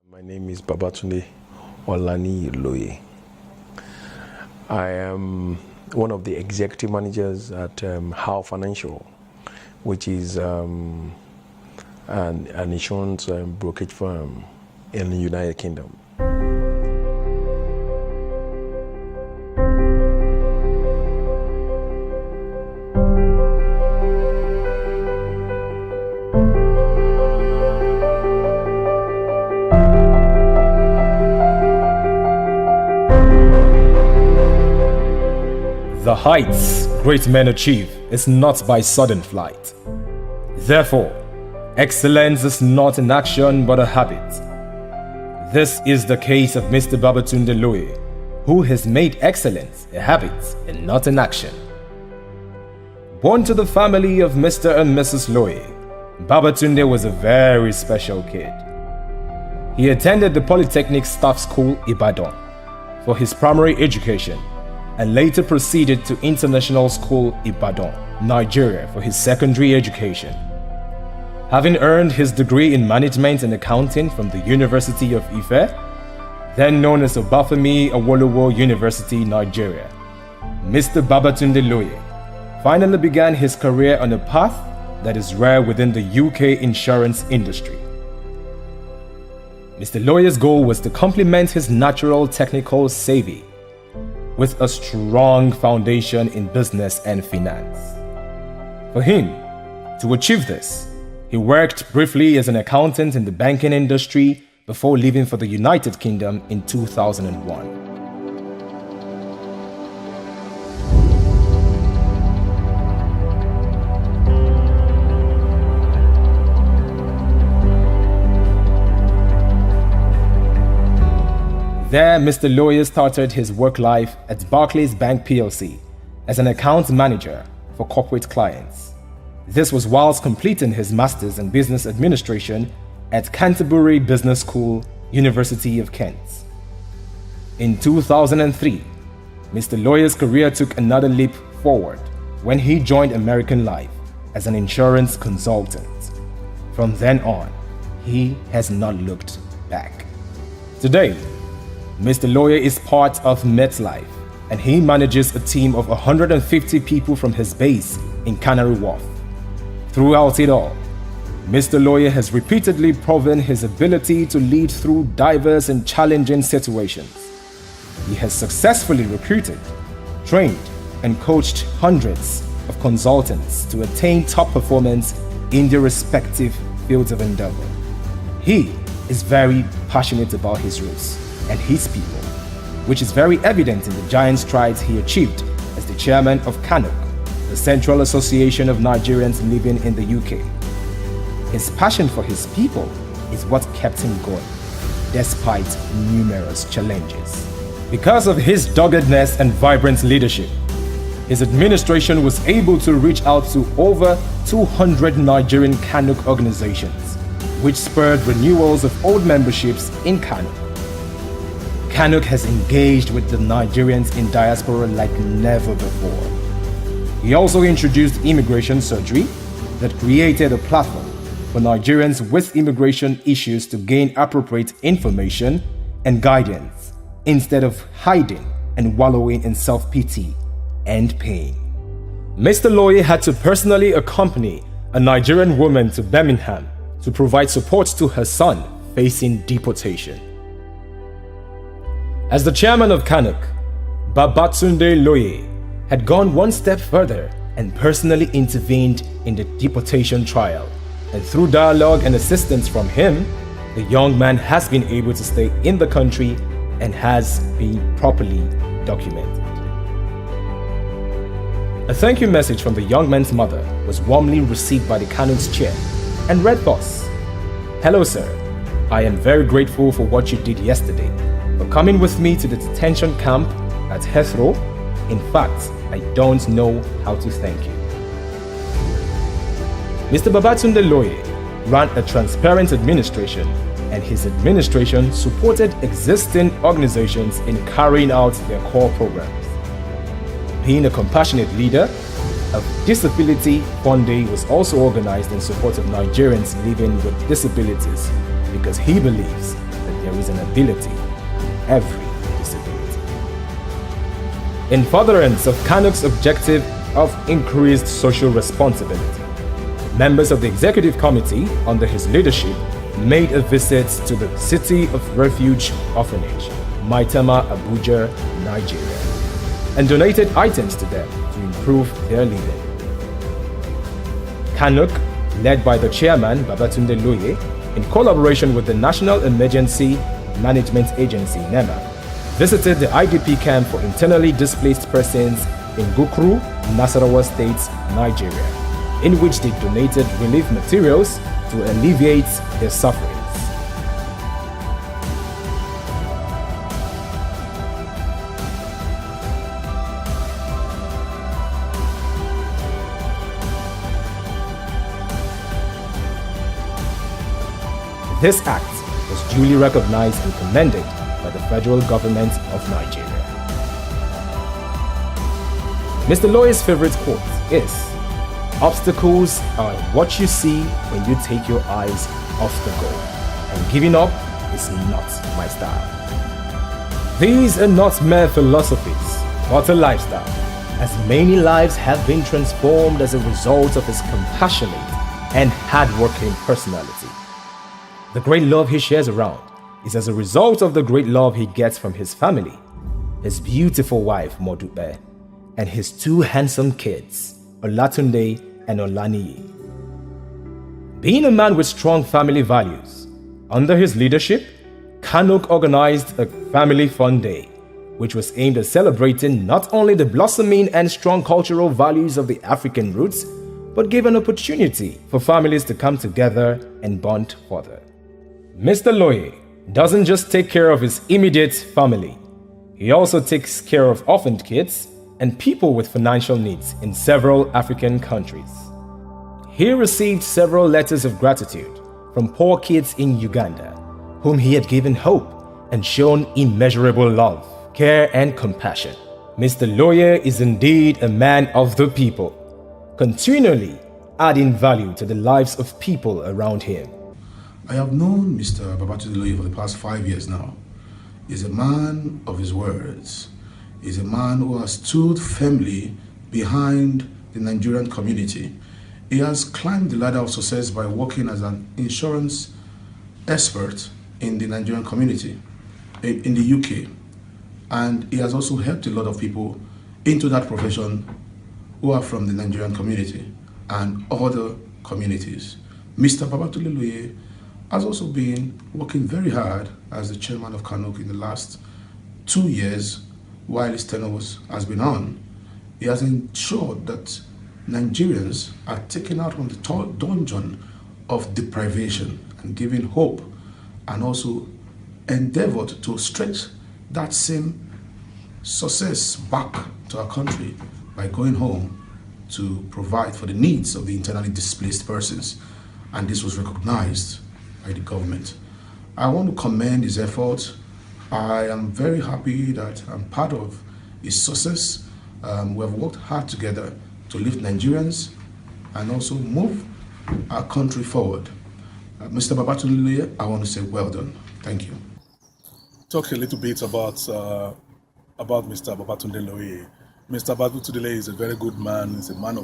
My name is Babatunde Loye. I am one of the executive managers at How Financial, which is an insurance brokerage firm in the United Kingdom. The heights great men achieve is not by sudden flight. Therefore, excellence is not an action but a habit. This is the case of Mr. Babatunde Loye, who has made excellence a habit and not an action. Born to the family of Mr. and Mrs. Loye, Babatunde was a very special kid. He attended the Polytechnic Staff School, Ibadan, for his primary education and later proceeded to International School, Ibadan, Nigeria for his secondary education. Having earned his degree in Management and Accounting from the University of Ife, then known as Obafemi Awolowo University, Nigeria, Mr. Babatunde Loye finally began his career on a path that is rare within the UK insurance industry. Mr. Loye's goal was to complement his natural technical savvy with a strong foundation in business and finance. For him to achieve this, he worked briefly as an accountant in the banking industry before leaving for the United Kingdom in 2001. There, Mr. Loye started his work life at Barclays Bank PLC as an account manager for corporate clients. This was whilst completing his Masters in Business Administration at Canterbury Business School, University of Kent. In 2003, Mr. Loye's career took another leap forward when he joined American Life as an insurance consultant. From then on, he has not looked back. Today, Mr. Loye is part of MetLife, and he manages a team of 150 people from his base in Canary Wharf. Throughout it all, Mr. Loye has repeatedly proven his ability to lead through diverse and challenging situations. He has successfully recruited, trained, and coached hundreds of consultants to attain top performance in their respective fields of endeavor. He is very passionate about his roots and his people, which is very evident in the giant strides he achieved as the chairman of CANOC, the Central Association of Nigerians Living in the UK. His passion for his people is what kept him going, despite numerous challenges. Because of his doggedness and vibrant leadership, his administration was able to reach out to over 200 Nigerian CANOC organizations, which spurred renewals of old memberships in CANOC. CANOC has engaged with the Nigerians in diaspora like never before. He also introduced immigration surgery that created a platform for Nigerians with immigration issues to gain appropriate information and guidance instead of hiding and wallowing in self-pity and pain. Mr. Loye had to personally accompany a Nigerian woman to Birmingham to provide support to her son facing deportation. As the chairman of CANOC, Babatunde Loye had gone one step further and personally intervened in the deportation trial. And through dialogue and assistance from him, the young man has been able to stay in the country and has been properly documented. A thank you message from the young man's mother was warmly received by the CANOC's chair and read thus: "Hello sir, I am very grateful for what you did yesterday, for coming with me to the detention camp at Heathrow. In fact, I don't know how to thank you." Mr. Babatunde Loye ran a transparent administration, and his administration supported existing organizations in carrying out their core programs. Being a compassionate leader, a disability fund day was also organized in support of Nigerians living with disabilities because he believes that there is an ability, every disability. In furtherance of Kanuk's objective of increased social responsibility, members of the Executive Committee, under his leadership, made a visit to the City of Refuge Orphanage, Maitama, Abuja, Nigeria, and donated items to them to improve their living. Kanuk, led by the chairman, Babatunde Loye, in collaboration with the National Emergency Management Agency, NEMA, visited the IDP camp for internally displaced persons in Gukru, Nasarawa State, Nigeria, in which they donated relief materials to alleviate their sufferings. This act was duly recognized and commended by the federal government of Nigeria. Mr. Loye's favorite quote is, "Obstacles are what you see when you take your eyes off the goal, and giving up is not my style." These are not mere philosophies, but a lifestyle, as many lives have been transformed as a result of his compassionate and hardworking personality. The great love he shares around is as a result of the great love he gets from his family, his beautiful wife Modupe, and his two handsome kids, Olatunde and Olaniyi. Being a man with strong family values, under his leadership, Kanuk organized a family fun day, which was aimed at celebrating not only the blossoming and strong cultural values of the African roots, but gave an opportunity for families to come together and bond further. Mr. Loye doesn't just take care of his immediate family, he also takes care of orphaned kids and people with financial needs in several African countries. He received several letters of gratitude from poor kids in Uganda, whom he had given hope and shown immeasurable love, care, and compassion. Mr. Loye is indeed a man of the people, continually adding value to the lives of people around him. I have known Mr. Babatunde Loye for the past 5 years now. He's a man of his words. He's a man who has stood firmly behind the Nigerian community. He has climbed the ladder of success by working as an insurance expert in the Nigerian community in the UK. And he has also helped a lot of people into that profession who are from the Nigerian community and other communities. Mr. Babatunde Loye has also been working very hard as the chairman of Kanuk in the last 2 years while his tenure has been on. He has ensured that Nigerians are taken out from the dungeon of deprivation and given hope, and also endeavored to stretch that same success back to our country by going home to provide for the needs of the internally displaced persons. And this was recognized by the government. I want to commend his efforts. I am very happy that I'm part of his success. We have worked hard together to lift Nigerians and also move our country forward. Mr. Babatunde Loye, I want to say well done. Thank you. Talk a little bit about Mr. Babatunde Loye. Mr. Babatunde Loye is a very good man. He's a man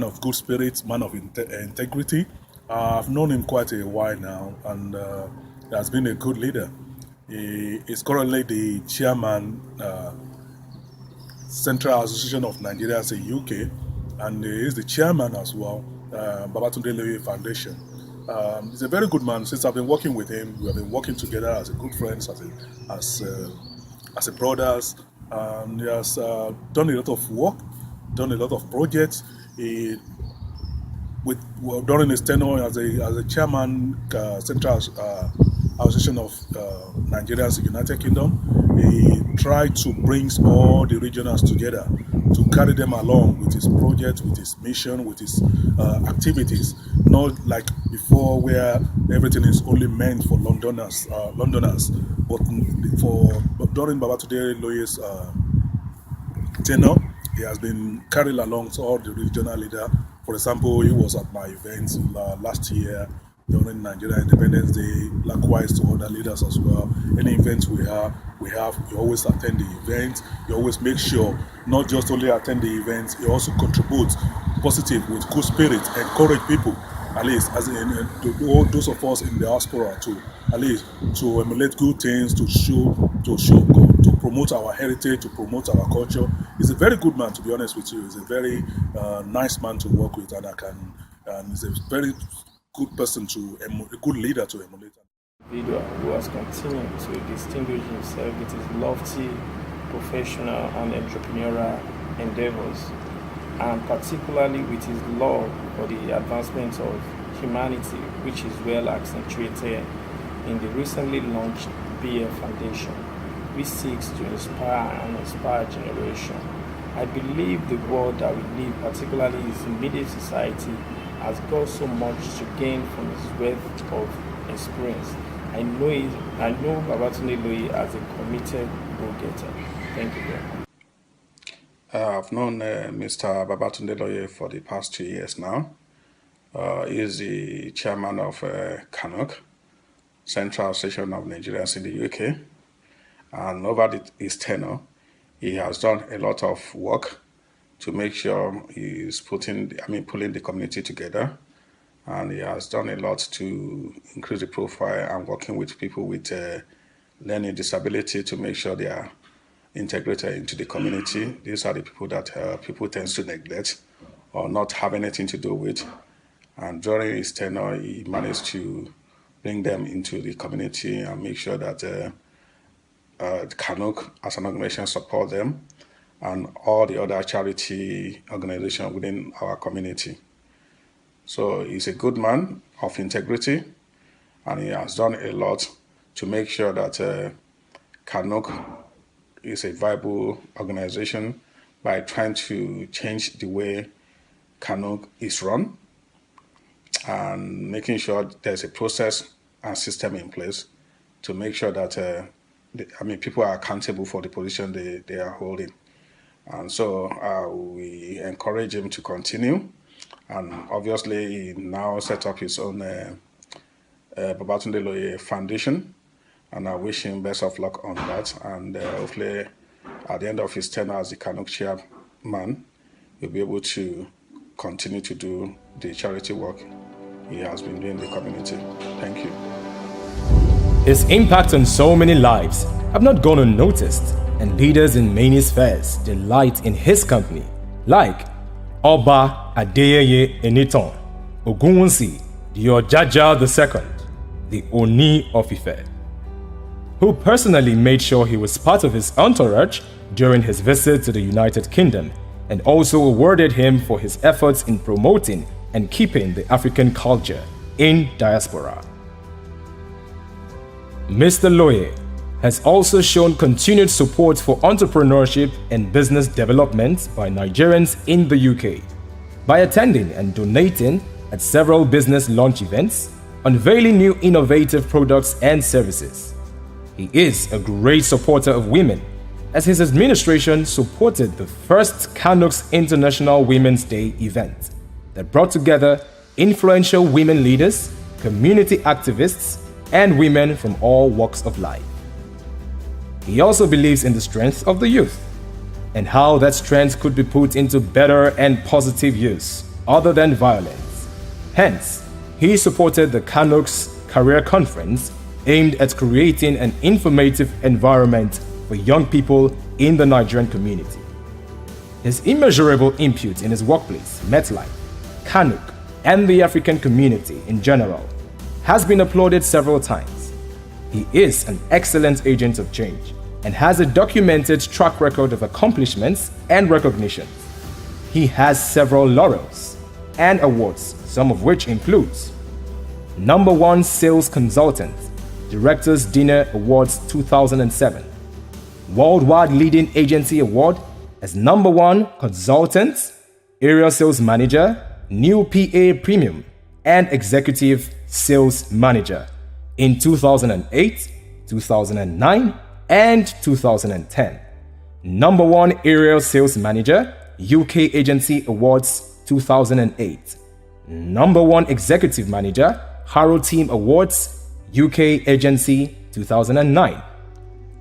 of good spirit, man of integrity. I've known him quite a while now, and he has been a good leader. He is currently the chairman, Central Association of Nigerians in UK, and he is the chairman as well, Babatunde Loye Foundation. He's a very good man. Since I've been working with him, we have been working together as a good friends, as a brothers. He has done a lot of work, done a lot of projects. During his tenure as a chairman, Central Association of Nigerians in the United Kingdom, he tried to bring all the regionals together to carry them along with his project, with his mission, with his activities. Not like before, where everything is only meant for Londoners, but during Babatunde Loye's tenure, he has been carried along to all the regional leaders. For example, he was at my event last year during Nigeria Independence Day, likewise to other leaders as well. Any events we have, you always attend the event. You always make sure not just only attend the events, you also contribute positive with good spirit, encourage people, at least as in all those of us in the diaspora to at least to emulate good things, to promote our heritage, to promote our culture. He's a very good man, to be honest with you. He's a very nice man to work with, and he's a very good person a good leader to emulate. Individual who has continued to distinguish himself with his lofty professional and entrepreneurial endeavors, and particularly with his love for the advancement of humanity, which is well accentuated in the recently launched BF Foundation, which seeks to inspire generation. I believe the world that we live, particularly his immediate society, has got so much to gain from his wealth of experience. I know Babatunde Loye as a committed go-getter. Thank you very much. I've known Mr. Babatunde Loye for the past 2 years now. He is the chairman of CANOC, Central Association of Nigerians in the UK. And over his tenure, he has done a lot of work to make sure he's pulling the community together. And he has done a lot to increase the profile and working with people with learning disability to make sure they are integrated into the community. These are the people that people tend to neglect or not have anything to do with. And during his tenure, he managed to bring them into the community and make sure that CANOC as an organization support them and all the other charity organizations within our community. So he's a good man of integrity, and he has done a lot to make sure that CANOC is a viable organization by trying to change the way CANOC is run and making sure there's a process and system in place to make sure that people are accountable for the position they are holding. And so we encourage him to continue. And obviously, he now set up his own Babatunde Loye Foundation. And I wish him best of luck on that. And hopefully, at the end of his tenure as the CANOC chairman, he'll be able to continue to do the charity work he has been doing in the community. Thank you. His impact on so many lives have not gone unnoticed, and leaders in many spheres delight in his company, like Oba Adeyeye Enitan, Ogunwusi, the Ojaja II, the Oni of Ife, who personally made sure he was part of his entourage during his visit to the United Kingdom, and also awarded him for his efforts in promoting and keeping the African culture in diaspora. Mr. Loye has also shown continued support for entrepreneurship and business development by Nigerians in the UK by attending and donating at several business launch events, unveiling new innovative products and services. He is a great supporter of women, as his administration supported the first CANOC's International Women's Day event that brought together influential women leaders, community activists, and women from all walks of life. He also believes in the strength of the youth and how that strength could be put into better and positive use other than violence. Hence, he supported the CANOC's Career Conference aimed at creating an informative environment for young people in the Nigerian community. His immeasurable input in his workplace, MetLife, CANOC, and the African community in general has been applauded several times. He is an excellent agent of change and has a documented track record of accomplishments and recognitions. He has several laurels and awards, some of which includes #1 Sales Consultant, Directors Dinner Awards 2007, Worldwide Leading Agency Award as #1 Consultant, Area Sales Manager, New PA Premium, and Executive Sales Manager in 2008, 2009, and 2010. #1 Area Sales Manager, UK Agency Awards 2008. #1 Executive Manager, Harrow Team Awards, UK Agency 2009.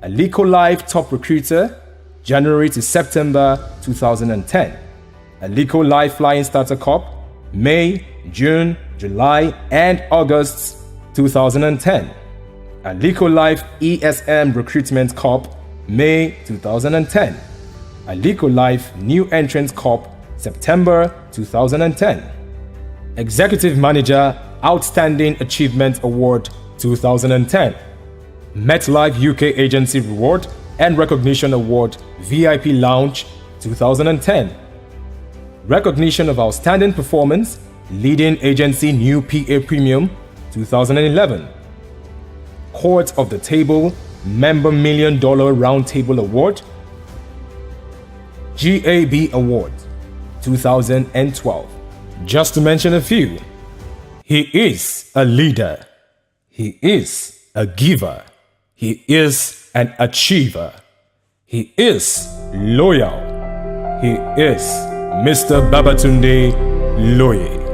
Aliko Life Top Recruiter, January to September 2010. Aliko Life Flying Starter Cup, May, June, July, and August 2010. Aliko Life ESM Recruitment Cup, May 2010. Aliko Life New Entrance Cup, September 2010. Executive Manager Outstanding Achievement Award 2010. MetLife UK Agency Reward and Recognition Award VIP Lounge 2010. Recognition of Outstanding Performance Leading Agency New PA Premium 2011. Court of the Table Member $1 Million Roundtable Award, GAB Award 2012. Just to mention a few. He is a leader. He is a giver. He is an achiever. He is loyal. He is Mr. Babatunde Loye.